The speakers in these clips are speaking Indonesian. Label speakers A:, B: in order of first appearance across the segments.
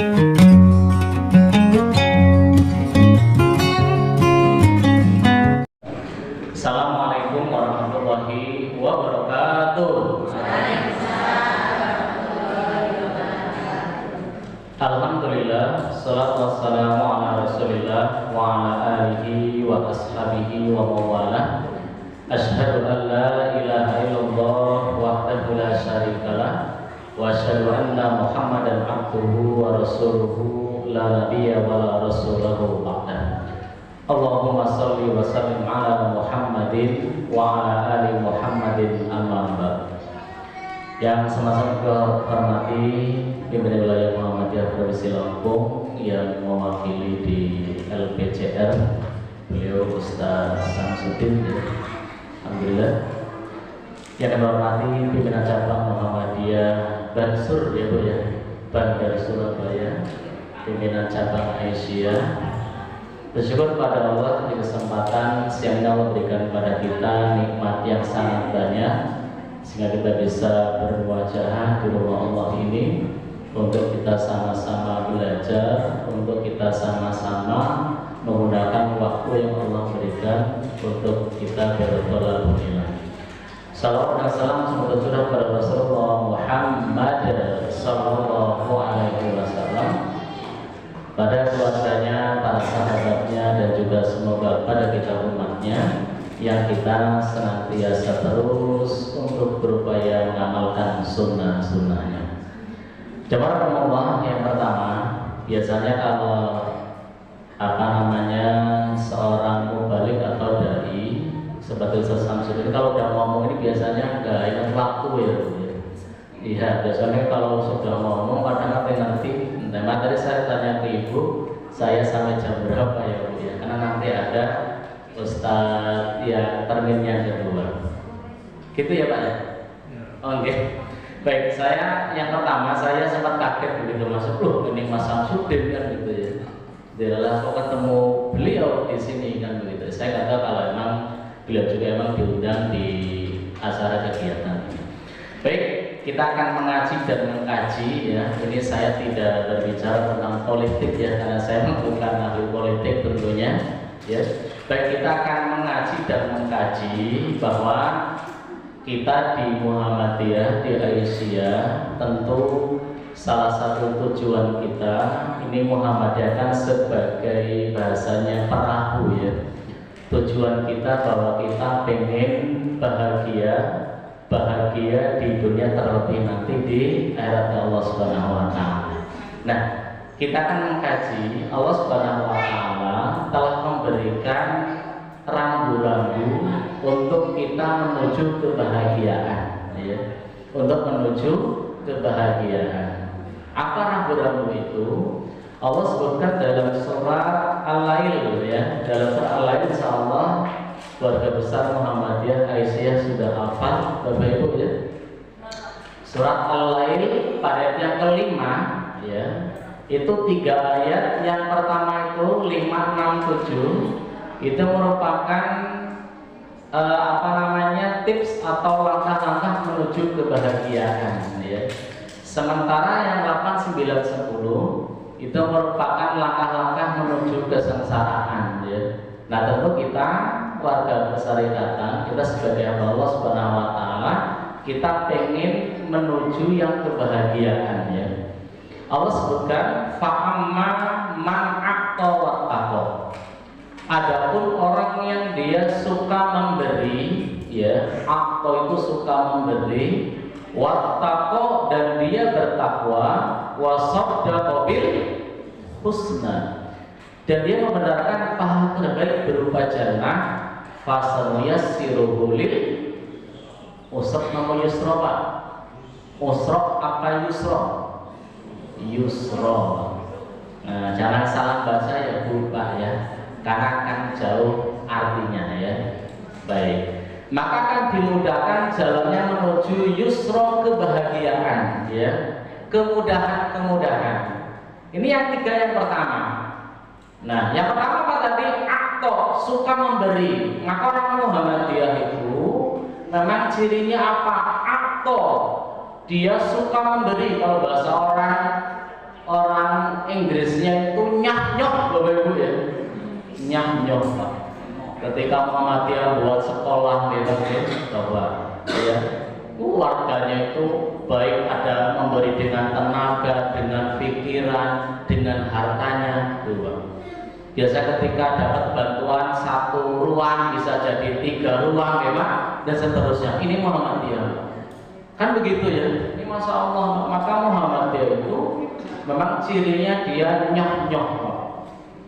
A: Assalamualaikum warahmatullahi wabarakatuh. Alhamdulillah, salatu wassalamu ala rasulillah wa ala alihi wa ashabihi wa mawalah. Ashhadu an la ilaha illallah wahdahu la syarikalah wa ashhadu anna muhammadan abduhu wa rasuluhu la nabiyya wa la rasulahu ba'dah. Allahumma salli wa sallim ala Muhammadin wa ala ali Muhammadin amma ba'd. Yang sama-sama kita hormati pimpinan wilayah Muhammadiyah Provinsi Lampung yang mewakili di LPCR, beliau Ustaz Samsudin, alhamdulillah. Yang kami hormati pimpinan cabang Muhammadiyah Bansur, ya Bu ya, Bandar Surabaya, pimpinan cabang Aisyah. Bersyukur kepada Allah di kesempatan siang ini Allah berikan kepada kita nikmat yang sangat banyak, sehingga kita bisa bermuajahah di rumah Allah ini untuk kita sama-sama belajar, untuk kita sama-sama menggunakan waktu yang Allah berikan untuk kita bertolak ilmu. Salawat dan salam semoga tercurah kepada Rasulullah Muhammad sallallahu alaihi wasallam, pada keluarganya, para sahabatnya, dan juga semoga pada kita umatnya yang kita senantiasa terus untuk berupaya mengamalkan sunnah-sunnahnya. Jemaah Allah, yang pertama, biasanya kalau seorang mubalik atau dai seperti Ustaz Samsudin, kalau udah ngomong ini biasanya nggak ingat waktu ya Bu. Iya, biasanya kalau sudah ngomong kadang nanti. Nah, tadi saya tanya ke Ibu, saya sampai jam berapa ya Bu ya? Karena nanti ada Ustadz yang termin yang kedua. Gitu ya Pak ya? Oke. Baik, saya yang pertama saya sempat kaget begitu masuk, loh ini Mas Samsudin kan gitu ya. Dialah kok ketemu beliau di sini kan begitu. Saya nggak tahu kalau emang beliau juga emang diundang di acara kegiatan ini. Baik, kita akan mengaji dan mengkaji ya. Ini saya tidak berbicara tentang politik ya, karena saya bukan ahli politik tentunya ya. Baik, kita akan mengaji dan mengkaji bahwa kita di Muhammadiyah, di Aisyah, tentu salah satu tujuan kita ini Muhammadiyah kan sebagai bahasanya perahu ya. Tujuan kita bahwa kita pengen bahagia di dunia, terlebih nanti di akhirat Allah Subhanahu wa taala. Nah, kita akan mengkaji Allah Subhanahu wa taala telah memberikan rambu-rambu untuk kita menuju kebahagiaan ya. Untuk menuju kebahagiaan. Apa rambu-rambu itu? Allah sebutkan dalam surat Al-Lail ya. Dalam surat Al-Lail insyaallah keluarga besar Muhammadiyah Aisyah sudah hafal Bapak Ibu ya. Surat Al-Lail pada ayat yang kelima ya. Itu 3 ayat. Yang pertama itu 5, 6, 7 itu merupakan tips atau langkah-langkah menuju kebahagiaan ya. Sementara yang 8, 9, 10 itu merupakan langkah-langkah menuju kesengsaraan ya. Nah, tentu kita warga persyarikatan, kita sebagai hamba Allah Subhanahu wa taala, kita pengen menuju yang kebahagiaan ya. Allah sebutkan fa'amma man aqta wattaqo. Adapun orang yang dia suka memberi ya, aqta itu suka memberi, wattaqo dan dia bertakwa, wasaddaqa bil husna dan dia membenarkan pahala terbaik berupa jannah, fasanuyassiruhu lil usra. Nama yusra Pak? Usra apa yusra? Yusra. Nah, jangan salah baca ya Bu Pak ya, karena akan jauh artinya ya. Baik, maka akan dimudahkan jalannya menuju yusra, kebahagiaan ya, kemudahan. Ini yang 3 yang pertama. Nah, yang pertama apa tadi? Akto, suka memberi. Maka orang Muhammadiyah itu memang cirinya apa? Akto, dia suka memberi. Kalau bahasa orang Inggrisnya itu nyah-nyoh Bapak Ibu ya. Nyah-nyoh Pak. Ketika Muhammadiyah buat sekolah gitu coba ya. Warganya itu baik ada memberi dengan tenaga, dengan pikiran, dengan hartanya dua. Biasa ketika dapat bantuan satu ruang bisa jadi 3 ruang ya Pak, dan seterusnya. Ini Muhammadiyah kan begitu ya. Ini Masya Allah. Maka Muhammadiyah itu memang cirinya dia nyoh-nyoh Pak.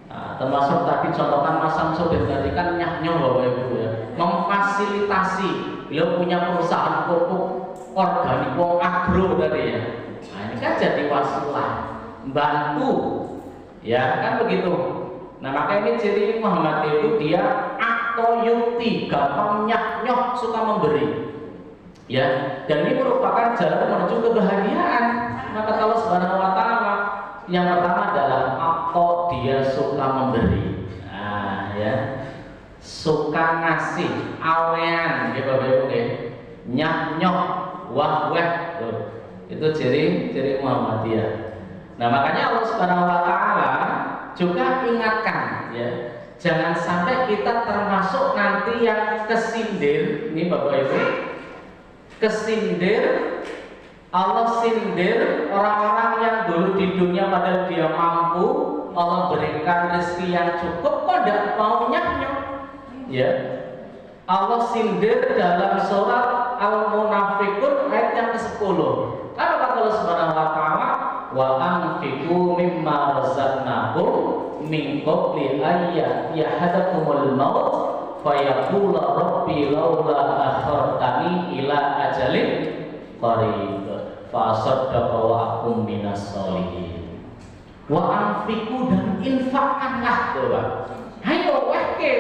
A: Nah, termasuk tadi contohkan Mas Samsudin tadi kan nyoh-nyoh Bapak Ibu ya, memfasilitasi. Beliau punya perusahaan pupuk organik wong agro tadi ya. Nah ini kan jadi wasilah, bantu ya kan begitu. Nah maka ini ciri Muhammadiyah itu dia aktoyuti, gampang nyah-nyoh, suka memberi ya. Dan ini merupakan jalan menuju kebahagiaan. Maka Allah Subhanahu wa Ta'ala yang pertama adalah akto, dia suka memberi. Nah ya, suka ngasih, awean ya Bapak Ibu ya, nyah-nyoh, wah-wah itu ciri Muhammadiyah. Nah makanya Allah Subhanahu wa Ta'ala juga ingatkan ya, jangan sampai kita termasuk nanti yang kesindir. Ini Bapak Ibu, kesindir, Allah sindir orang-orang yang dulu di dunia padahal dia mampu, Allah berikan rezeki yang cukup kok tidak mau nyah-nyoh ya. Allah sindir dalam surat Al-Munafiqun ayat yang ke-10. Apa kata Allah Subhanahu wa Ta'ala? Wa anfiqu mimma razaqnakum min qabli ayya yahadakumul maut fayaqula rabbi laula akhartani ila ajalin qarib fa asaddaqa wa akum minas sholihin. Wa anfiqu, dan infakkanlah coba. Ayo wahke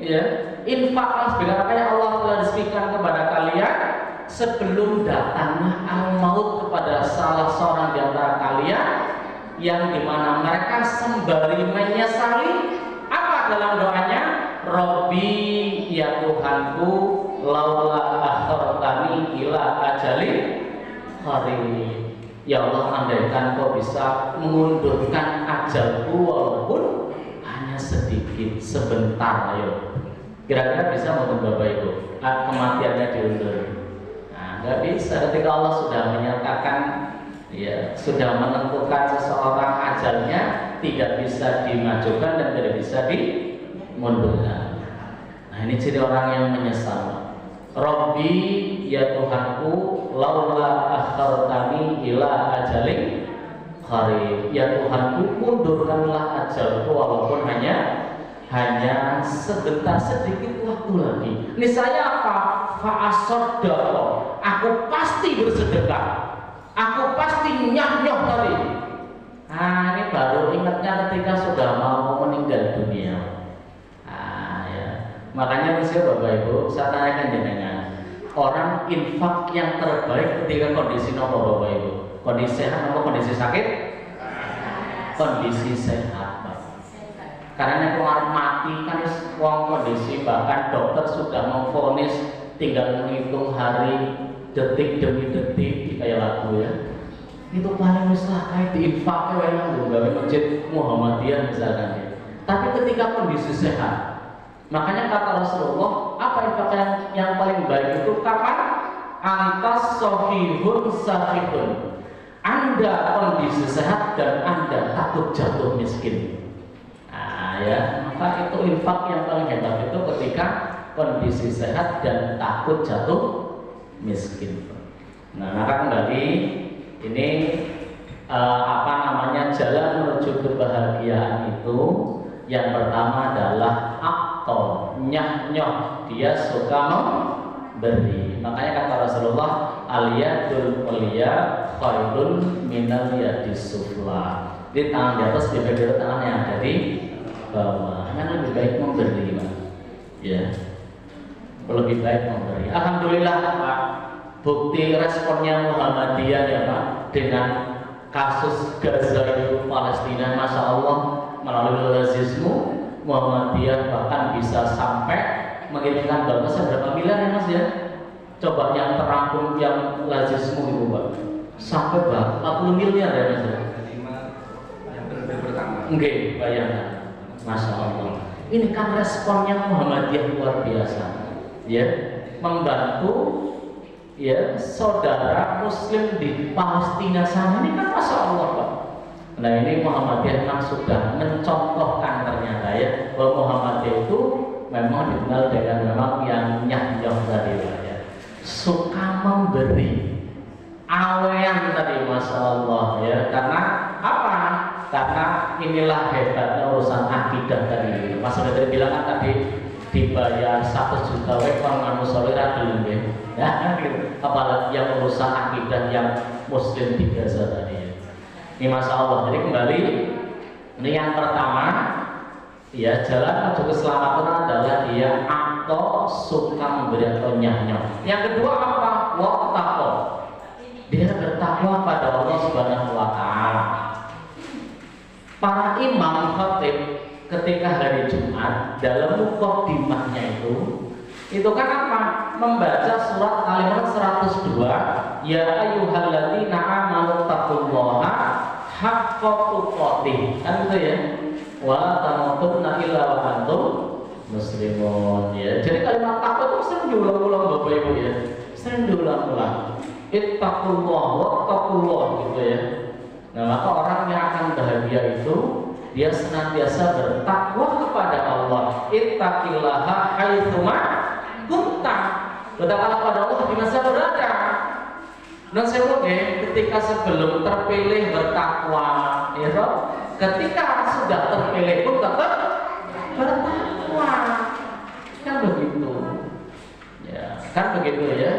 A: ya, infaklah sebagaimana Allah telah rezekikan kepada kalian sebelum datangnya al-maut kepada salah seorang di antara kalian, yang dimana mereka sembari menyesali apa dalam doanya? Robbi ya Tuhanku, laula akhartani ila ajalin qarib. Ya Allah, andaikan kau bisa mengundurkan ajalku walaupun hanya sedikit, sebentar. Ayo, kira-kira bisa mungkin Bapak Ibu kematiannya diundur? Nah, nggak bisa. Ketika Allah sudah menyatakan ya, sudah menentukan seseorang ajalnya, tidak bisa dimajukan dan tidak bisa dimundurkan. Nah ini ciri orang yang menyesal. Robbi ya Tuhanku, laula akhartani ila ajalin qarib. Ya Tuhanku, mundurkanlah ajalku walaupun hanya sebentar, sedikit waktu lagi. Ini saya apa? Fa'asoddaqo, aku pasti bersedekah, aku pasti nyah-nyoh tadi. Nah ini baru ingatnya ketika sudah mau meninggal dunia. Makanya Bapak Ibu, saya tanyakan jenengan, orang infak yang terbaik ketika kondisi nopo Bapak Ibu? Kondisi sehat atau kondisi sakit? Kondisi sehat Pak. Karena yang mati kan uang kondisi, bahkan dokter sudah memvonis tinggal menghitung hari, detik demi detik kayak lagu ya. Itu paling besar kayak diinfaknya yang gawe masjid Muhammadiyah misalkan ya. Tapi ketika kondisi sehat, makanya kata Rasulullah, apa infak yang paling baik itu kapan? Antas sohihun sahihun, Anda kondisi sehat dan Anda takut jatuh miskin. Nah ya, maka itu infak yang paling hebat itu ketika kondisi sehat dan takut jatuh miskin. Nah maka kembali ini jalan menuju kebahagiaan itu yang pertama adalah nyah-nyoh, dia suka memberi. Makanya kata Rasulullah, al-yadul ulya khairun minal yadis sufla. Di tangan di atas lebih dari tangan yang ada di bawah. Kan lebih baik memberi, Pak. Ya, lebih baik memberi. Alhamdulillah, Pak. Bukti responnya Muhammadiyah ya Pak dengan kasus Gaza itu Palestina, Masya Allah, melalui lazismu Muhammadiyah bahkan bisa sampai mengirimkan bantuan berapa miliar ya Mas ya? Coba yang terampung yang lazismu itu Pak, sampai berapa? 40 miliar ya Mas ya? Nggih, bayangkan. Masya Allah. Ini kan responnya Muhammadiyah luar biasa. Ya, membantu ya saudara muslim di Palestina sana, ini kan Masya Allah Pak. Nah ini Muhammadiyah memang sudah mencontohkan ternyata ya bahwa Muhammadiyah itu memang dikenal dengan memang yang nyah-nyah tadi ya, suka memberi, awean tadi Masya Allah ya. Karena apa? Karena inilah hebatnya urusan akidah tadi. Mas sudah tadi bilang kan tadi dibayar 1 juta orang nganu solera dulu ya, apalagi yang urusan akidah yang muslim di Gaza tadi. Ini Masya Allah. Jadi kembali, ini yang pertama ya, jalan menuju keselamatan adalah dia atau suka memberi atau nyah-nyah. Yang kedua apa? Wattaqo, dia bertakwa pada Allah Subhanahu wa Ta'ala. Para imam khatib ketika hari Jumat dalam mukadimahnya itu kan apa? Membaca surat Al-Imran 102, ya ayyuhalladzina amanu taqullaha haqqa tuqatih. Kan itu ya. Wa tamutunna illa wa antum muslimun ya. Jadi kalimat takwa itu sering diulang-ulang Bapak Ibu ya. Sering diulang-ulang. Ittaqullah wattaqullah gitu ya. Nah, maka orang yang akan bahagia itu dia senantiasa bertakwa kepada Allah. Ittaqillaha haitsuma kunta. Bertakwalah kepada Allah di mana saja berada. Dan saya ketika sebelum terpilih bertakwa, ya toh, ketika sudah terpilih pun tetap bertakwa. Kan begitu. Ya, kan begitu ya.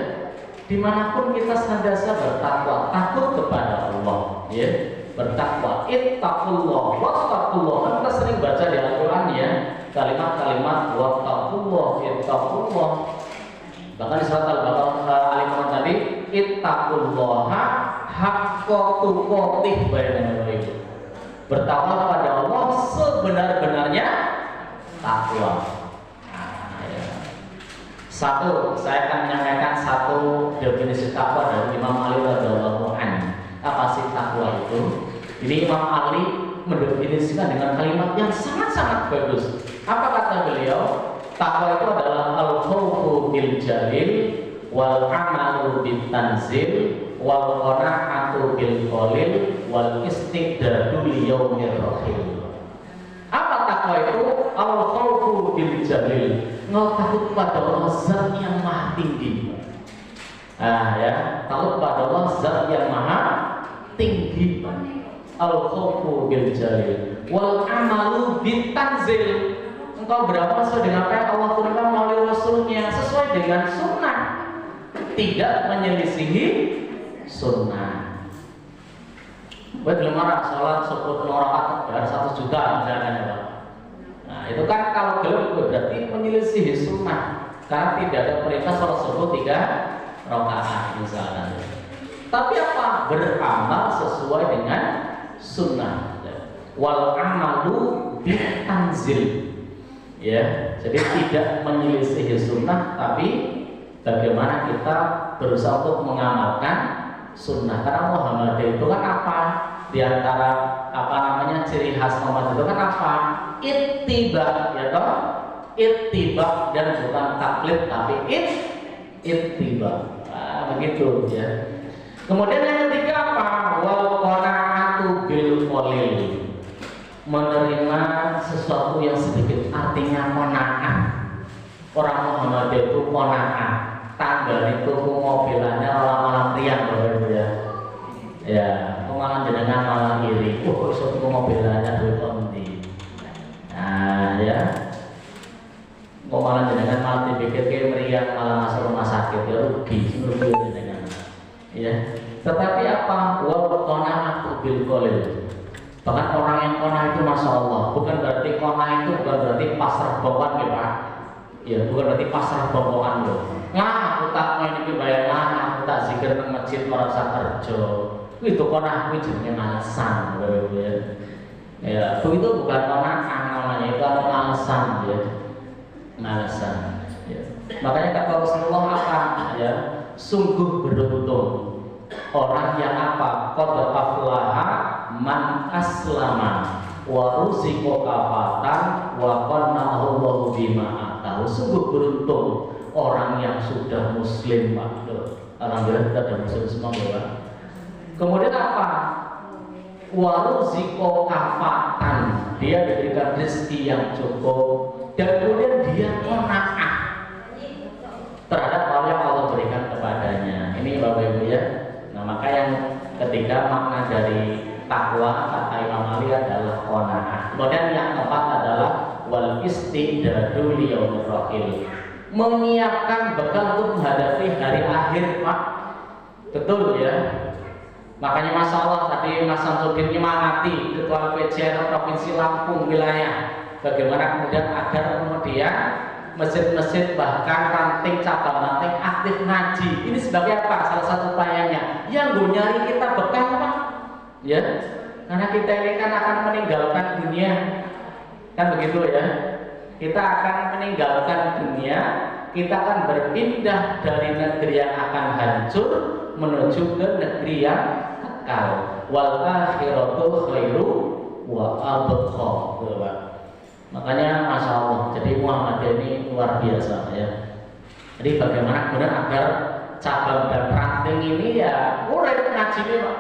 A: Dimanapun kita senantiasa bertakwa, takut kepada Allah, ya. Bertakwa, ittaqullah wattaqullah. Kan kita sering baca di Al-Quran ya, kalimat-kalimat wattaqullah, ittaqullah. Bahkan di surat Al-Imran tadi, ittaqullaha haqqa tuqatih, bayangkan itu. Bertakwa kepada Allah sebenar-benarnya takwa. Nah, ya. Satu, saya akan menyampaikan satu definisi takwa dari Imam Ali radhiyallahu anhu. Apa sih takwa itu? Ini Imam Ali mendefinisikan dengan kalimat yang sangat-sangat bagus. Apa kata beliau? Takwa itu adalah al-khawfu bil jalil wal amalu bil tanzil wal qana'atu bil qalil wal istiqdadu li yaumir rahim. Apa takwa itu? Al-khawfu bil jalil, engkau takut pada Allah zat yang maha tinggi. Nah ya, takut pada Allah zat yang maha tinggi. Al-khawfu bil jalil wal amalu bil tanzil, engkau beramal sesuai dengan apa yang Allah turunkan melalui Rasulnya, sesuai dengan sunnah, tidak menyelisihi sunnah. Buat lemara sholat 10 rakaat bayar 1 juta misalkan ya Pak. Nah itu kan kalau gelap berarti menyelisihi sunnah, karena tidak ada perintah sholat subuh 3 rakaat misalkan. Tapi apa? Beramal sesuai dengan sunnah. Wal amalu bil tanzil. Ya, jadi tidak menyelisihi sunnah, tapi bagaimana kita berusaha untuk mengamalkan sunnah. Karena Muhammad itu kan apa? Di antara apa namanya ciri khas Muhammad itu kan apa? Ittiba, ya toh? Ittiba, dan bukan taklid tapi ittiba. Nah, begitu ya. Kemudian yang ketiga apa? Wal qana'atu bil qalil, menerima sesuatu yang sedikit, artinya qanaah. Orang Muhammad itu qanaah. Tanggal itu mobilannya malam-malam riang baru ya. Ya, malam jenengan malam iri. Suatu mobilannya duit kondi. Nah, ya. Malam jenengan malam dipikir meriang, malah masuk rumah sakit ya rugi jenengan. Ya. Tetapi apa? Wa qana'atu bil qalil. Bahkan orang yang kona itu Masya Allah, bukan berarti kona itu bukan berarti pasar bongkar ya Pak. Ya, bukan berarti pasar bongkongan loh. Nah, aku tak main ini bayang, aku tak zikir ke masjid merasa kerja. Itu kona aku jenenge alasan, ya. Ya, begitu bukan kona namanya, itu alasan ya. Alasan. Ya. Makanya kata Rasulullah apa? Ya, sungguh beruntung orang yang apa? Qad aflaha man aslama wa rusiko kafatan wa qannahu Allahu bima atahu. Sungguh beruntung orang yang sudah muslim, Pak. Alhamdulillah kita sudah muslim semua, Pak. Kemudian apa? Wa rusiko kafatan, dia diberikan rezeki yang cukup, dan kemudian dia qanaah terhadap apa yang Allah berikan kepadanya. Ini Bapak Ibu ya. Nah, maka yang ketiga makna dari takwa kata Imam Ali adalah qanaah. Kemudian yang keempat adalah wal istidadu liyaumir rahil, menyiapkan bekal untuk menghadapi hari akhir, Pak. Betul ya. Makanya Masya Allah tadi Mas Samsudin nyemangati Ketua PJN Provinsi Lampung wilayah, bagaimana kemudian agar kemudian masjid-masjid bahkan ranting cabang ranting aktif ngaji. Ini sebagai apa? Salah satu upayanya yang gue nyari kita bekal, Pak. Ya, karena kita ini kan akan meninggalkan dunia, kan begitu ya. Kita akan meninggalkan dunia, kita akan berpindah dari negeri yang akan hancur menuju ke negeri yang kekal. Wal akhiratu khairu wa abqa. Makanya Masya Allah, jadi Muhammadiyah ini luar biasa ya. Jadi bagaimana kemudian agar cabang dan ranting ini ya urip ngaji ini, Pak.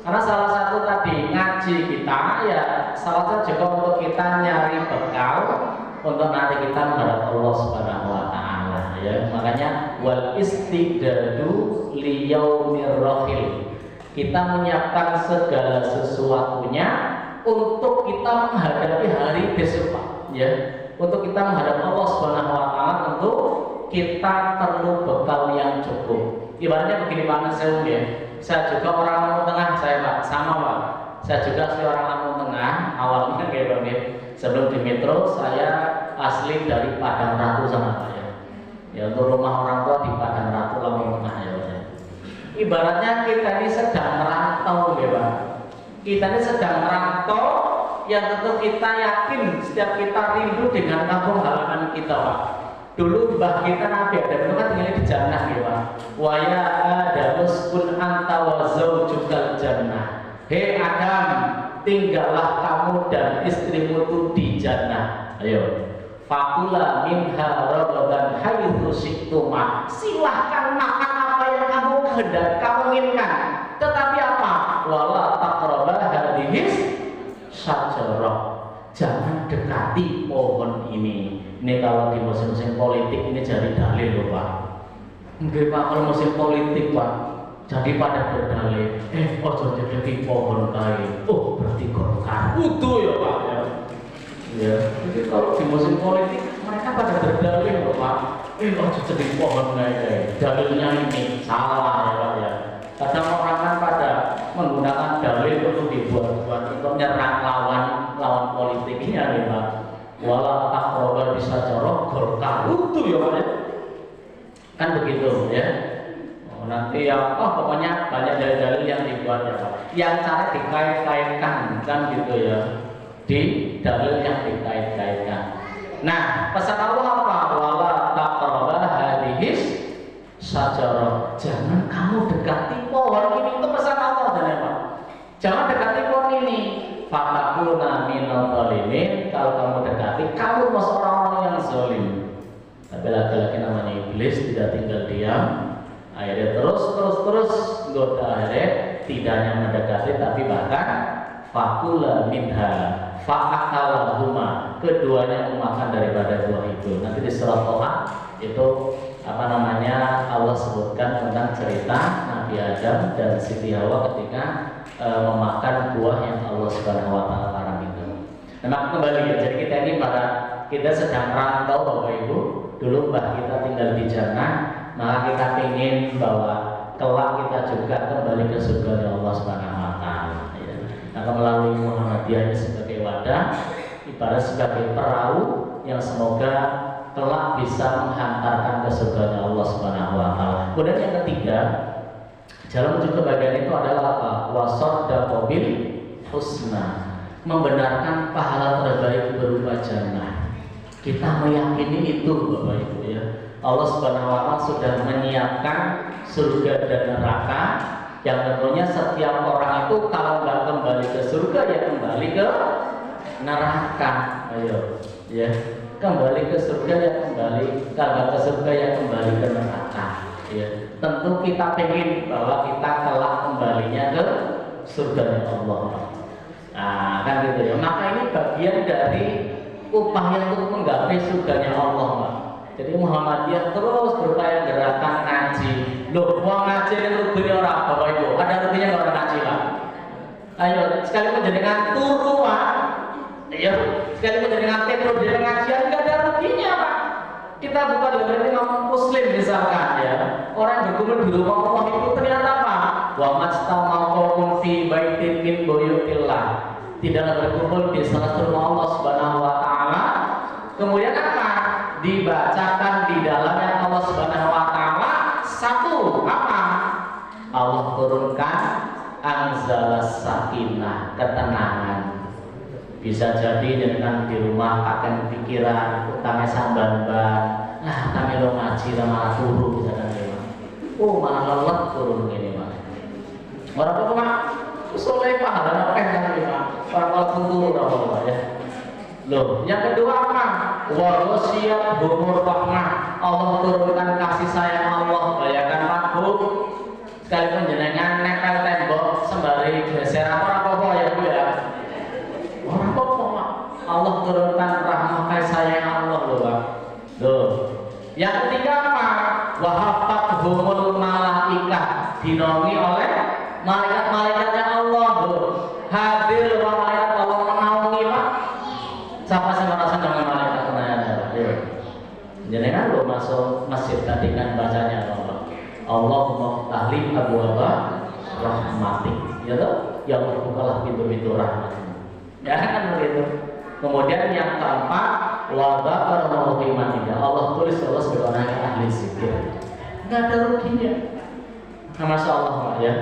A: Karena salah satu tadi ngaji kita ya salah satu juga untuk kita nyari bekal untuk nanti kita menghadap Allah Subhanahu wa taala ya. Makanya wal istidadu liyaumir rahil. Kita menyiapkan segala sesuatunya untuk kita menghadapi hari besok, Pak, ya. Untuk kita menghadap Allah Subhanahu wa taala tentu kita perlu bekal yang cukup. Ibaratnya begini Pak Nasir ya. Saya juga orang Lampung Tengah, saya Pak, sama Pak. Saya juga asli orang Lampung Tengah, awalnya kayak Bang ya. Sebelum di Metro saya asli dari Padang Ratu sama Pak ya. Ya untuk rumah orang tua di Padang Ratu Lampung Tengah ya Pak. Ibaratnya kita ini sedang merantau ya Pak. Kita ini sedang merantau yang tentu kita yakin setiap kita rindu dengan kampung halaman kita, Pak. Dulu mbah kita Nabi Adam itu kan tinggal di jannah ya Pak. Wa ya Adam uskun anta wa zaujukal jannah. Hei Adam, tinggallah kamu dan istrimu itu di jannah. Ayo. Fakula minha ragadan haitsu syi'tuma. Silahkan makan apa yang kamu kehendaki, kamu inginkan. Tetapi apa? Wala taqrabah hadhis syajarah. Jangan dekati pohon ini. Ini kalau di musim-musim politik ini jadi dalil loh Pak. Enggak Pak, kalau musim politik Pak, jadi pada berdalil. Ojo dekati pohon kae. Oh berarti Golkar. Utuh ya Pak. Ya. Jadi kalau di musim politik mereka pada berdalil loh Pak. Ojo dekati pohon kae. Dalilnya ini salah ya Pak ya. Kadang orang kan pada menggunakan dalil untuk dibuat-buat untuk menyerang lawan politiknya nih Pak. Wala taqraba bisa jorok Golkar utuh ya Pak ya. Kan begitu ya. Nanti ya pokoknya banyak dalil-dalil yang dibuat ya Pak. Yang cara dikait-kaitkan kan gitu ya. Di dalil yang dikait-kaitkan. Nah, pesan Allah apa? Wala taqraba hadhis syajarah. Jangan kamu dekati pohon ini, itu pesan Allah dan ya Pak. Jangan dekati pohon ini. Fatakuna minal zalimin. Kalau kamu dekati, kamu masuk orang-orang yang zalim. Tapi laki-laki namanya iblis tidak tinggal diam. Akhirnya terus goda, akhirnya tidak hanya mendekati tapi bahkan fakula minha fa'akalahuma, keduanya memakan daripada buah itu. Nanti di surah Toha itu apa namanya Allah sebutkan tentang cerita Nabi Adam dan Siti Hawa ketika memakan buah yang Allah Subhanahu wa taala larang itu. Nah, kembali ya, jadi kita ini kita sedang rantau Bapak Ibu. Dulu mbah kita tinggal di jannah, maka kita ingin bahwa kelak kita juga kembali ke surga Allah Subhanahu wa taala ya. Maka melalui Muhammadiyah ini sebagai wadah, ibarat sebagai perahu yang semoga kelak bisa menghantarkan ke surga Allah Subhanahu wa taala. Kemudian yang ketiga, jalan menuju kebahagiaan itu adalah apa? Wasaddaqa bil husna, membenarkan pahala terbaik berupa jannah. Kita meyakini itu Bapak Ibu ya. Allah Subhanahu wa taala sudah menyiapkan surga dan neraka yang tentunya setiap orang itu kalau nggak kembali ke surga ya kembali ke neraka. Ayo, ya. Kembali ke surga ya kembali, kalau ke surga ya kembali ke neraka. Ya. Tentu kita pengen bahwa kita kelak kembalinya ke surga Allah. Nah, kan gitu ya. Maka ini bagian dari upaya untuk menggapai surganya Allah, Pak. Jadi Muhammadiyah terus berupaya gerakan ngaji. Loh, mau ngaji yang ruginya orang Bapak Ibu? Ada ruginya nggak orang ngaji, Pak? Ayo, sekali menjadikan turu, Pak. Ayo, sekali menjadikan tekro dari pengajian nggak ada ruginya, Pak. Kita bukan dari non Muslim misalkan ya. Orang yang berkumpul di rumah Allah itu ternyata apa? Wa majtama'u fi baitin min buyutillah. Tidaklah berkumpul di salah satu rumah Allah Subhanahu wa taala. Kemudian apa? Dibacakan di dalamnya Allah Subhanahu wa taala satu apa? Allah turunkan anzalas sakinah, ketenangan. Bisa jadi dengan di rumah akan pikiran utangnya samban-ban, nah kami lo ngaji sama turu bisa kan ya, oh malah lelet turun gini Pak. Orang apa Pak? Soleh pahala apa yang kami Pak? Orang turu apa ya? Loh, yang kedua apa? Warosiyat humur rahmah. Allah turunkan kasih sayang Allah. Bayangkan Pak Bu, sekalipun jenengan nempel tembok sembari geser apa ya Bu ya? Orang apa Pak? Allah turunkan rahmah kasih sayang Allah loh Pak. Loh. Yang ketiga apa? Wahafat humul malaikah, dinaungi oleh malaikat-malaikatnya Allah loh. Hadir malaikat Allah menaungi Pak. Siapa sih merasa dengan malaikat kenanya? Ayo. Jangan lo masuk masjid tadi kan bacanya Allah. Allahumma tahlim abwaaba rahmatik. Ya toh? Ya Allah bukalah pintu-pintu rahmat. Ya kan begitu. Kemudian yang keempat, wa dzakara imannya. Allah tulis Allah sebagai orang yang ahli zikir. Enggak ada ruginya. Nah, Masya Allah Pak ya.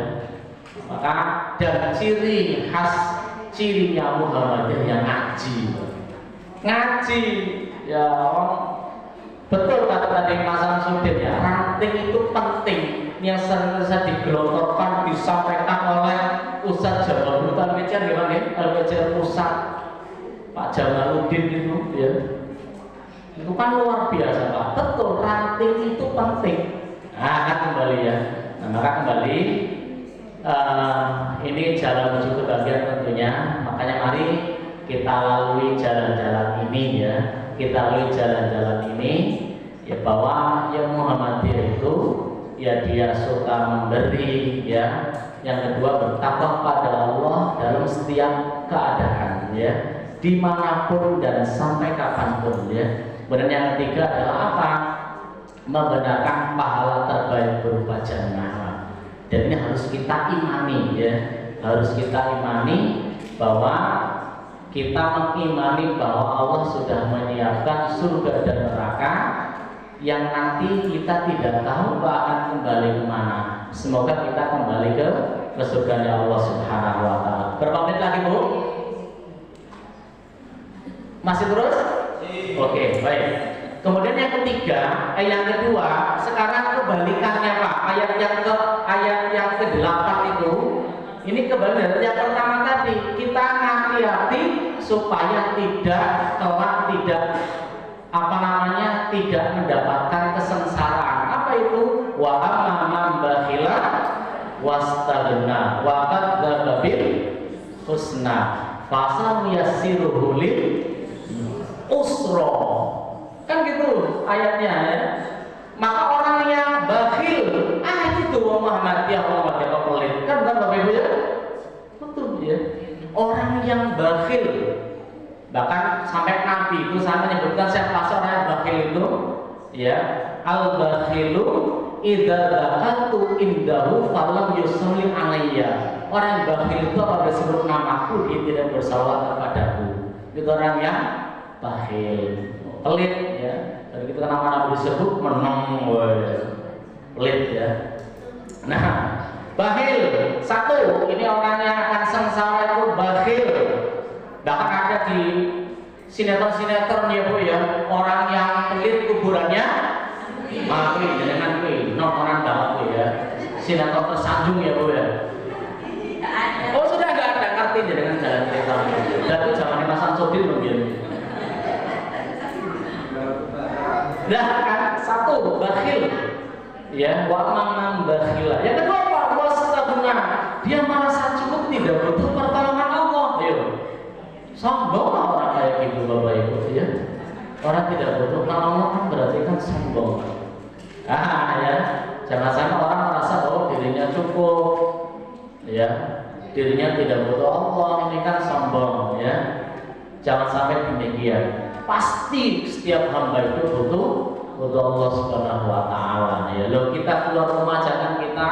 A: Maka dan ciri khas cirinya Muhammadiyah yang ngaji. Ngaji ya betul kata tadi Mas Samsudin ya, ranting itu penting yang sering bisa digelontorkan disampaikan oleh Ustadz Jamaluddin Al-Mecer gimana ya? Al-Mecer Pusat Pak Jamaluddin itu ya, itu kan luar biasa Pak. Betul, ranting itu penting. Nah kan kembali ya, nah, maka kembali ini jalan menuju kebahagiaan tentunya. Makanya mari kita lalui jalan-jalan ini ya, kita lalui jalan-jalan ini ya, bahwa yang Muhammadiyah itu ya dia suka memberi ya, yang kedua bertakwa pada Allah dalam setiap keadaan ya, dimanapun dan sampai kapanpun ya. Kemudian yang ketiga adalah apa? Membenarkan pahala terbaik berupa jannah. Dan ini harus kita imani ya, harus kita imani bahwa kita mengimani bahwa Allah sudah menyiapkan surga dan neraka yang nanti kita tidak tahu akan kembali kemana. Semoga kita kembali ke surga Allah Subhanahu wa taala. Berapa menit lagi Bu? Masih terus? Oke, baik. Kemudian yang ketiga, yang kedua, sekarang kebalikannya Pak. Ayat yang ke-8 itu, ini kebalikan. Yang pertama tadi, kita hati-hati supaya tidak tidak mendapatkan kesengsaraan. Apa itu? Wa amman bakhila wastagna wa kadzdzaba bil husna fasanuyassiruhu lil usra. Kan gitu ayatnya ya. Maka orang yang bakhil, itu Muhammadiyah pelit. Kan bukan Bapak Ibu ya? Betul ya. Orang yang bakhil, bahkan sampai Nabi itu saya menyebutkan siapa orang yang bakhil itu ya, al bakhilu idza dzakatu indahu falam yusallim alayya. Orang yang bakhil itu kalau disebut namaku dia tidak bersalawat kepadaku. Itu orang yang bakhil, pelit ya. Dan kita nama Nabi disebut menang, pelit ya. Nah, bakhil satu, ini orang yang akan sengsara itu bakhil. Bahkan ada di sinetron ya Bu ya, orang yang pelit kuburannya mati dengan kuih, non orang dalam Bu ya. Sinetron tersanjung ya Bu ya. Oh sudah nggak ada, ngerti dengan jalan cerita. Dan itu zaman Mas Samsudin Nah kan, satu bakhil, ya, wa man bakhila. Yang kedua apa? Wastagna. Dia merasa cukup, tidak butuh pertolongan Allah. Ayo, sombong orang kayak gitu Bapak Ibu, ya. Orang tidak butuh Allah kan berarti kan sombong. Ya, jangan sampai orang merasa bahwa dirinya cukup, ya, dirinya tidak butuh Allah, ini kan sombong, ya. Jangan sampai demikian. Pasti setiap hamba itu butuh Allah Subhanahu wa taala, ya. Loh, kita keluar rumah jangan kita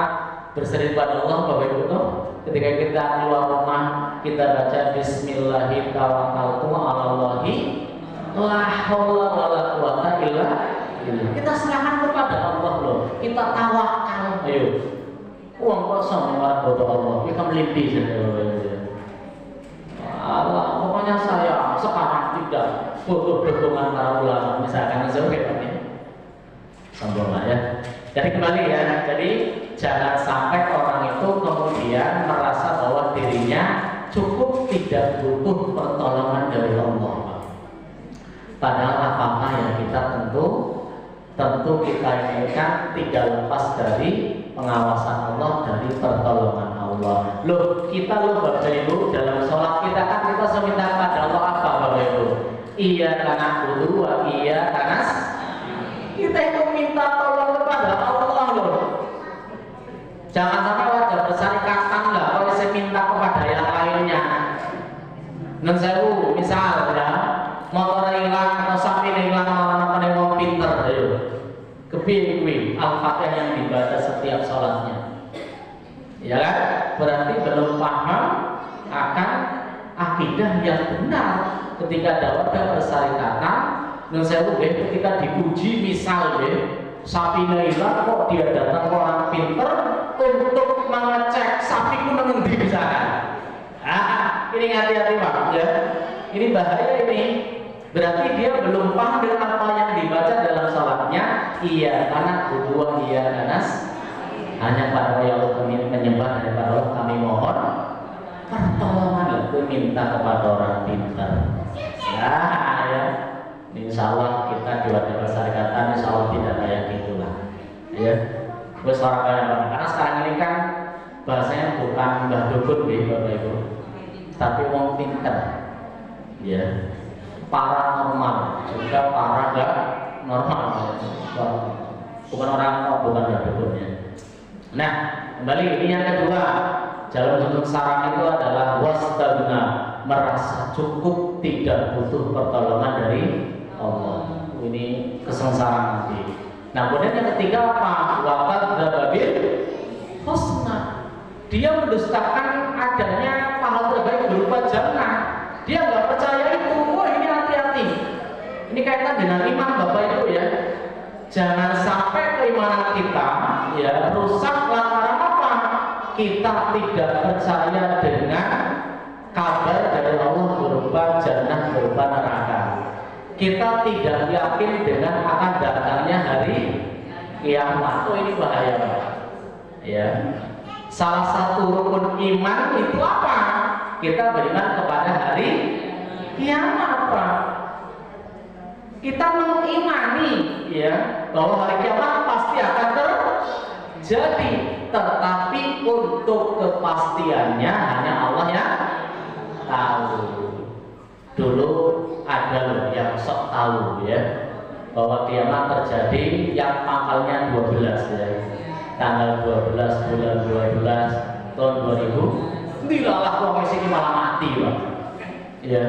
A: berseri pada Allah Bapak Ibu tuh. Ketika kita keluar rumah kita baca bismillahirrahmanirrahim tawakkaltu 'alallahi la haula wala quwata illa billah. Kita serahkan kepada Allah loh. Kita tawakal. Ayo. Uang kosong orang butuh Allah. Kita melipih saja Bapak Ibu. Allah, pokoknya saya sekarang tidak butuh dukungan para ulama, misalkan seperti sombong ya. Jadi kembali ya, jadi jangan sampai orang itu kemudian merasa bahwa dirinya cukup, tidak butuh pertolongan dari Allah. Padahal apa-apa yang kita tentu kita inginkan tidak lepas dari pengawasan Allah, dari pertolongan Allah. Loh, kita Bapak Ibu dalam sholat kita kan kita meminta kepada Allah apa Bapak Ibu? Iya karena dulu, iya karena kita itu minta tolong kepada Allah loh. Jangan sampai warga besar ikatan lah kalau saya minta kepada yang lainnya. Non sewu misal ya, motor hilang atau sapi hilang malah namanya wong pinter ayo. Kepiye Al-Fatihah yang dibaca setiap sholatnya. Ya kan? Berarti belum paham akan akidah yang benar. Ketika ada warga bersyarikatan, non sewu ketika dipuji misal sapi hilang kok dia datang ke orang pinter untuk mengecek sapi ku mengendi misalkan. Ini hati-hati Pak ya. Ini bahaya ini. Berarti dia belum paham dengan apa yang dibaca dalam sholatnya. Iya karena kedua iya kanas. Hanya pada ya Allah kami menyembah daripada Allah kami mohon pertolongan itu minta kepada orang pintar. Ya, insya Allah kita di wadah persyarikatan insya Allah tidak kayak gitulah. Ya, terus orang kayak karena sekarang ini kan bahasanya bukan mbah dukun Bapak Ibu, tapi wong pintar. Ya, paranormal juga para nggak normal. Bukan orang bukan mbah dukunnya. Nah, kembali ini yang kedua, jalan untuk sarang itu adalah wastagna, merasa cukup, tidak butuh pertolongan dari Allah. Ini kesengsaraan nanti. Nah, kemudian yang ketiga apa? Waqad dzababil husna. Dia mendustakan adanya pahala terbaik berupa jannah. Dia nggak percaya itu. Oh, ini hati-hati. Ini kaitan dengan iman Bapak Ibu ya. Jangan sampai keimanan kita ya rusak lantaran apa? Kita tidak percaya dengan kabar dari Allah berupa jannah, berupa neraka. Kita tidak yakin dengan akan datangnya hari kiamat. Oh, ini bahaya Pak. Ya. Salah satu rukun iman itu apa? Kita beriman kepada hari kiamat Pak. Kita mengimani ya bahwa hari kiamat pasti akan terjadi, tetapi untuk kepastiannya hanya Allah yang tahu. Dulu ada loh yang sok tahu ya bahwa kiamat terjadi yang tanggalnya 12 ya, tanggal 12 bulan 12 tahun 2000. Dilalah wong sing malah mati Pak. Ya.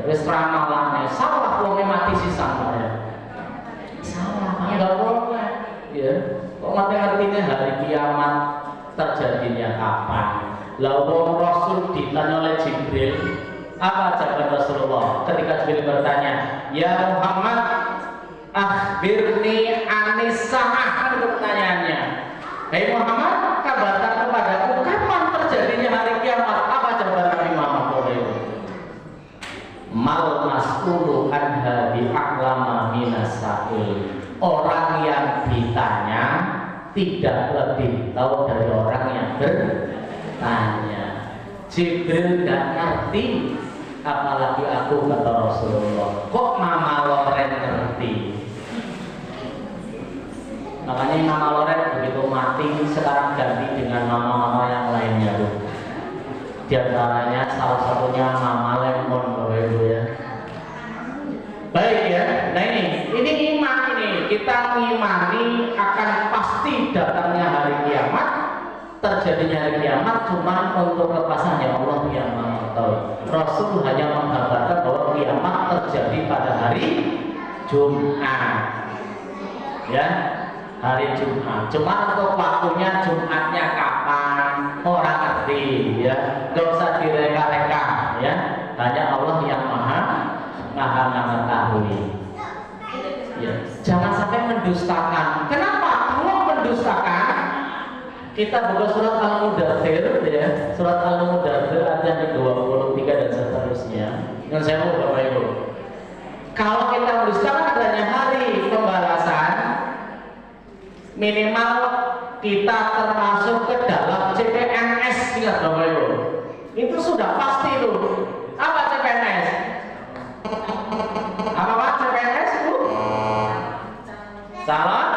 A: Wis ramalane salah wong mati sisan ya. Salah enggak boleh. Ya. Kok ngerti-ngertinya hari kiamat terjadinya kapan? Lah wong Rasul ditanya oleh Jibril, apa jawaban Rasulullah ketika Jibril bertanya, "Ya Muhammad, akhbirni anis sa'ah." Kan itu pertanyaannya. "Hei Muhammad, kabarkan kepadaku kapan terjadinya hari kiamat?" Apa jawaban Nabi Muhammad? Mal mas'ulu anha bi'a'lama minasail. Orang yang ditanya tidak lebih tahu dari orang yang bertanya. Jibril nggak ngerti, apalagi aku kata Rasulullah. Kok mama Loren ngerti? Makanya Imam Al-Loret begitu mati sekarang ganti dengan nama-nama yang lainnya tuh. Di antaranya salah satunya Mama Lemon, Bapak Ibu ya. Baik ya. Nah ini iman ini. Kita mengimani akan pasti datangnya hari kiamat, terjadinya hari kiamat cuma untuk kepasannya Allah yang mengetahui. Rasul hanya menggambarkan bahwa kiamat terjadi pada hari Jumat. Ya. Hari Jumat, cuma untuk waktunya Jumatnya kapan orang ngerti ya, nggak usah direka-reka ya, hanya Allah yang maha mengetahui ya. Jangan sampai mendustakan. Kenapa? Kalau mendustakan, kita buka surat Al-Mudaththir ya, surat Al-Mudaththir ayat yang ke-23 dan seterusnya. Dengan saya mau Bapak Ibu, kalau kita mendustakan adanya hari pembalasan, minimal kita termasuk ke dalam CPNS, ingat Bapak Ibu, itu sudah pasti itu. Apa CPNS? Apa Pak CPNS itu? Calon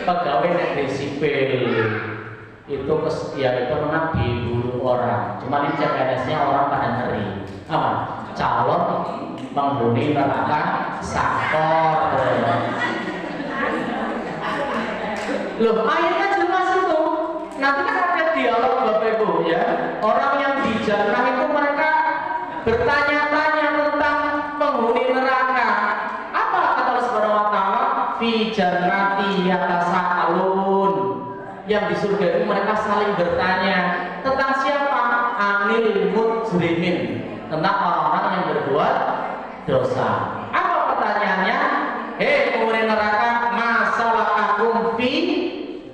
A: pegawai negeri sipil. Itu ya itu memang diburu orang. Cuma ini CPNS-nya orang pada ngeri. Apa? Calon penghuni neraka sakor. Loh, ayatnya jelas itu. Nanti kan ada dialog Bapak Ibu ya. Orang yang di jannah itu mereka bertanya-tanya tentang penghuni neraka. Apa kata Allah Subhanahu wa taala? Fi jannati yatasaalun. Yang di surga itu mereka saling bertanya tentang siapa? Anil mujrimin. Tentang orang-orang yang berbuat dosa. Apa pertanyaannya? Hei penghuni neraka, masalah akum fi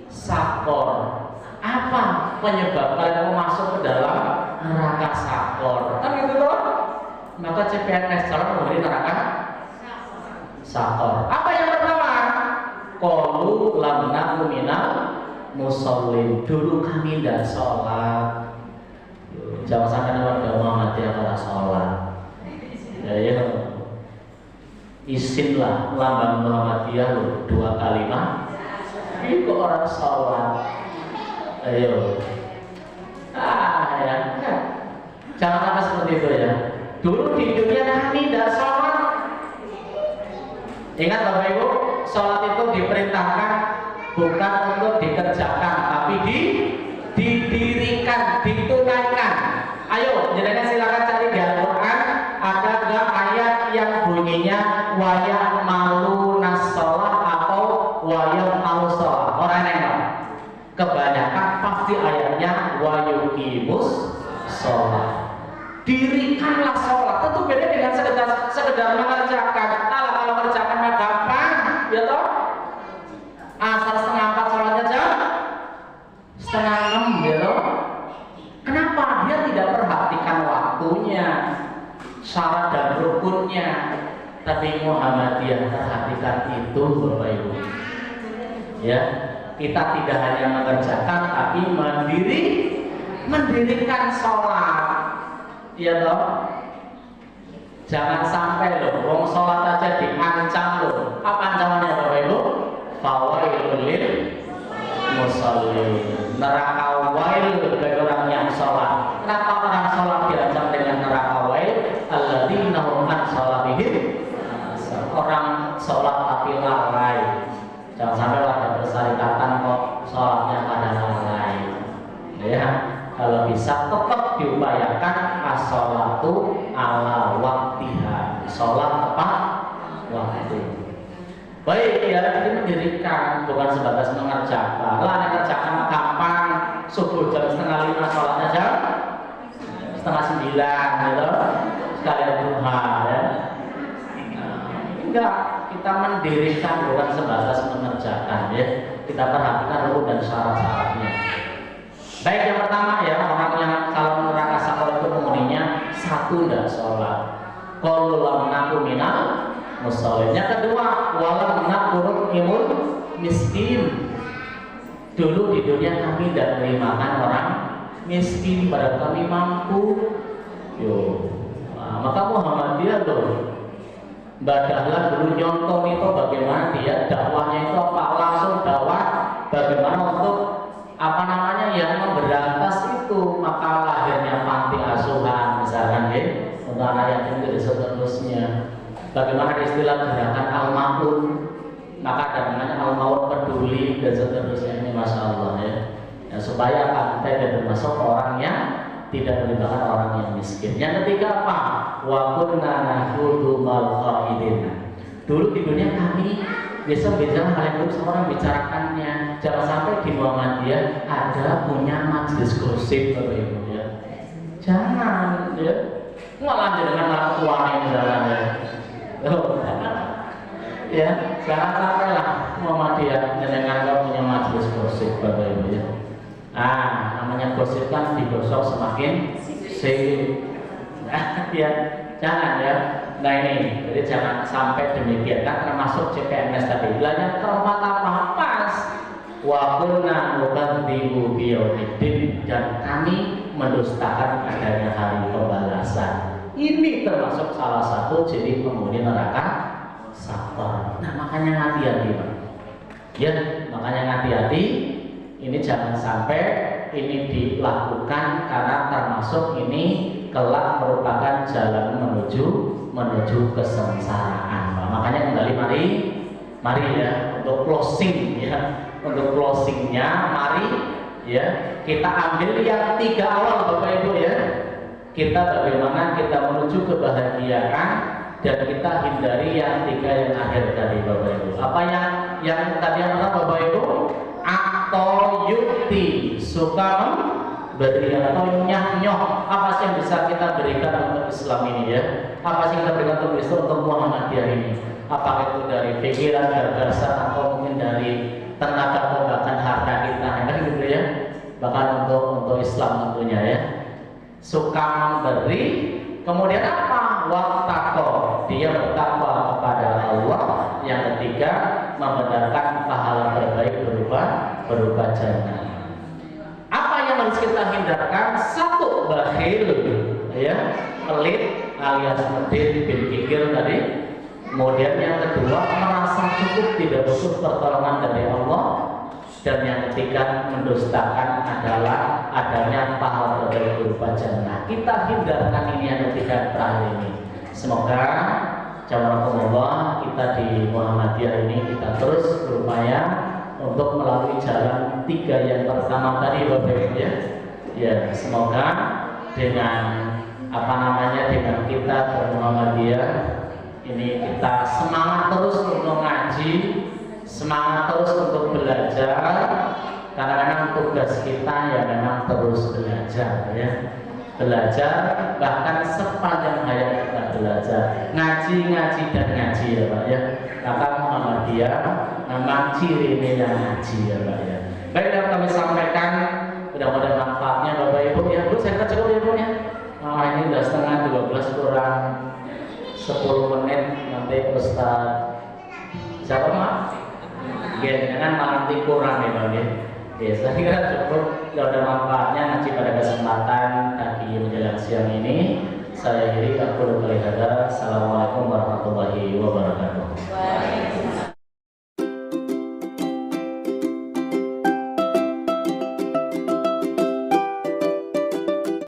A: sakor. Apa penyebab kalian masuk ke dalam neraka sakor? Kan gitu loh. Maka CPNS calon penghuni neraka sakor. Apa yang pertama? Qalu lam naku minal musallin. Dulu kami tidak sholat. Jangan sampai warga Muhammadiyah pada sholat. Ya. Isin lah lambang Muhammadiyah loh, 2 kalimat. Itu orang sholat. Ayo. Ya. Jangan sampai seperti itu ya. Dulu di dunia kami tidak sholat. Ingat Bapak Ibu, sholat itu diperintahkan bukan untuk dikerjakan, tapi didirikan, ditunaikan. Ayo, jenengan silakan cari di Al-Quran. Ada nggak ayat yang bunyinya wayang malu nasolah atau wayang malu sholat? Orang yang kebanyakan pasti ayatnya wayukimus sholat. Dirikanlah sholat. Tentu beda dengan sekedar mengerjakan. Kalau mengerjakan mah gampang, ya toh? Asal setengah 4 sholatnya jam setengah 6, ya toh? Kenapa? Dia tidak perhatikan waktunya, syarat dan rukunnya. Tapi Muhammadiyah perhatikan itu Bapak Ibu. Ya, kita tidak hanya mengerjakan tapi mendirikan sholat. Ya toh? Jangan sampai loh, wong sholat aja diancam loh. Apa ancamannya Bapak Ibu? Fawailul lil musallin. Neraka wail bagi orang yang sholat. Kenapa orang sholat diancam dengan neraka wail? Alladzina hum an sholatihim. Orang sholat tapi lalai. Jangan sampai ada persyaratan kok sholatnya pada lalai. Ya, kalau bisa tetap diupayakan as-sholatu ala waktiha. Sholat tepat waktu. Baik ya, ini mendirikan, bukan sebatas mengerjakan. Lah mengerjakan gampang, subuh jam setengah 5 sholatnya jam setengah 9 gitu, sekalian duha ya. Enggak, kita mendirikan bukan sebatas mengerjakan ya. Kita perhatikan rukun dan syarat-syaratnya. Baik, yang pertama ya, orang yang kalau neraka sakor itu penghuninya satu tidak sholat. Qalu lam naku minal musallin. Yang kedua, walam nakuruk imul miskin. Dulu di dunia kami tidak menerimakan orang miskin, pada kami mampu. Yo, nah, maka Muhammadiyah loh Mbak Dahlan dulu nyontoh itu bagaimana dia dakwahnya itu apa langsung dakwah bagaimana untuk apa namanya yang memberantas itu maka lahirnya panti asuhan misalkan ya untuk anak yatim dan seterusnya. Bagaimana istilah gerakan Al-Maun, maka ada namanya Al-Maun peduli dan seterusnya. Ini masya Allah ya. Ya supaya kita tidak termasuk orang yang tidak melibatkan orang yang miskin. Yang ketiga apa? Wa kunna nahudu mal qaidin. Dulu di dunia kami biasa bicara hal yang buruk sama orang bicarakannya. Jangan sampai di Muhammadiyah ada punya majelis gosip Bapak Ibu ya. Jangan ya. Malah dengan orang tuanya misalnya ya. Ya, jangan sampai lah Muhammadiyah dengan punya majelis gosip Bapak Ibu ya. Nah, namanya gosip kan digosok semakin sip. Nah, ya, jangan ya. Nah ini, jadi jangan sampai demikian kan termasuk CPNS tadi. Yang keempat apa? Pas. Wa kunna nukadzibu biyaumiddin dan kami mendustakan adanya hari pembalasan. Ini termasuk salah satu jadi penghuni neraka sabar. Nah makanya hati-hati Pak. Ya, makanya hati-hati. Ini jangan sampai ini dilakukan karena termasuk ini kelak merupakan jalan menuju kesengsaraan. Nah, makanya kembali mari ya untuk closing ya. Untuk closingnya mari ya kita ambil yang 3 awal Bapak Ibu ya. Kita bagaimana kita menuju kebahagiaan dan kita hindari yang 3 yang akhir tadi Bapak Ibu. Apa yang tadi yang pertama Bapak Ibu? Atau yukti suka memberi atau nyoh apa sih yang bisa kita berikan untuk Islam ini ya? Apa sih yang kita berikan untuk Islam untuk Muhammadiyah ini? Apakah itu dari pikiran, gagasan atau mungkin dari tenaga atau bahkan harta kita kan gitu ya? Bahkan untuk Islam tentunya ya. Suka memberi, kemudian apa? Wattaqo, dia bertakwa kepada Allah. Yang ketiga, membenarkan pahala terbaik berupa jannah. Apa yang harus kita hindarkan? 1, bakhil, ya, pelit alias medit bin kikir tadi. Kemudian yang kedua, merasa cukup tidak butuh pertolongan dari Allah. Dan yang ketiga, mendustakan adalah adanya pahala terbaik berupa jannah. Kita hindarkan ini yang ketiga terakhir ini. Semoga Jazakumullah kita di Muhammadiyah ini kita terus berupaya untuk melalui jalan 3 yang pertama tadi Bapak Ibu ya. Ya, semoga dengan dengan kita bermuhammadiyah ini kita semangat terus untuk ngaji, semangat terus untuk belajar. Karena memang tugas kita ya memang terus belajar ya. Belajar bahkan sepanjang hayat kita belajar ngaji dan ngaji ya Pak ya. Maka Muhammadiyah memang ciri yang ngaji ya Pak ya. Baik yang kami sampaikan mudah-mudahan manfaatnya Bapak Ibu ya. Bu saya cukup ya Bu ya. Ini udah setengah 12 kurang 10 menit nanti Ustaz siapa Mak? Jangan nanti kurang ya Pak ya. Ya, saya kira cukup sudah ada manfaatnya ngaji pada kesempatan pagi menjelang siang ini. Saya akhiri aku berkali-kali. Assalamualaikum warahmatullahi wabarakatuh.